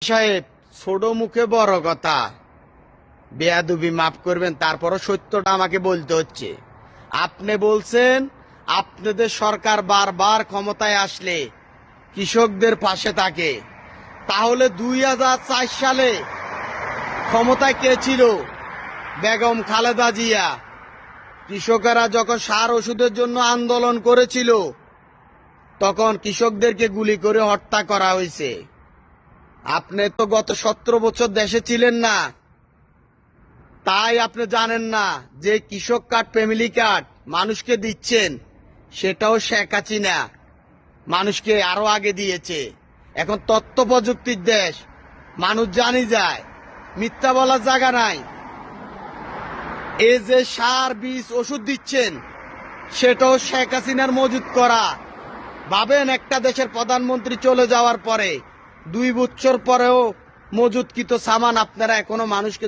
সাহেব, ছোট মুখে বড় কথা। বেয়াদবি মাফ করবেন, তারপরও সত্যটা আমাকে বলতে হচ্ছে। আপনি বলছেন আপনাদের সরকার বারবার ক্ষমতায় আসলে কৃষকদের পাশে থাকে। তাহলে 2004 সালে ক্ষমতায় কে ছিল? বেগম খালেদা জিয়া। কৃষকেরা যখন সার ওষুধের জন্য আন্দোলন করেছিল, তখন কৃষকদেরকে গুলি করে হত্যা করা হয়েছে। আপনি তো গত 17 বছর দেশে ছিলেন না, তাই আপনি জানেন না যে কৃষক কার্ড, ফ্যামিলি কার্ড মানুষকে দিচ্ছেন, সেটাও শেখ হাসিনা মানুষকে আরো আগে দিয়েছে। এখন তথ্য প্রযুক্তির দেশ, মানুষ জানি যায়, মিথ্যা বলার জায়গা নাই। এই যে সার, বীজ, ওষুধ দিচ্ছেন, সেটাও শেখ হাসিনার মজুত করা। ভাবেন, একটা দেশের প্রধানমন্ত্রী চলে যাওয়ার পরে 2 বছর পরেও মজুতকৃত সামান আপনারা এখনো মানুষকে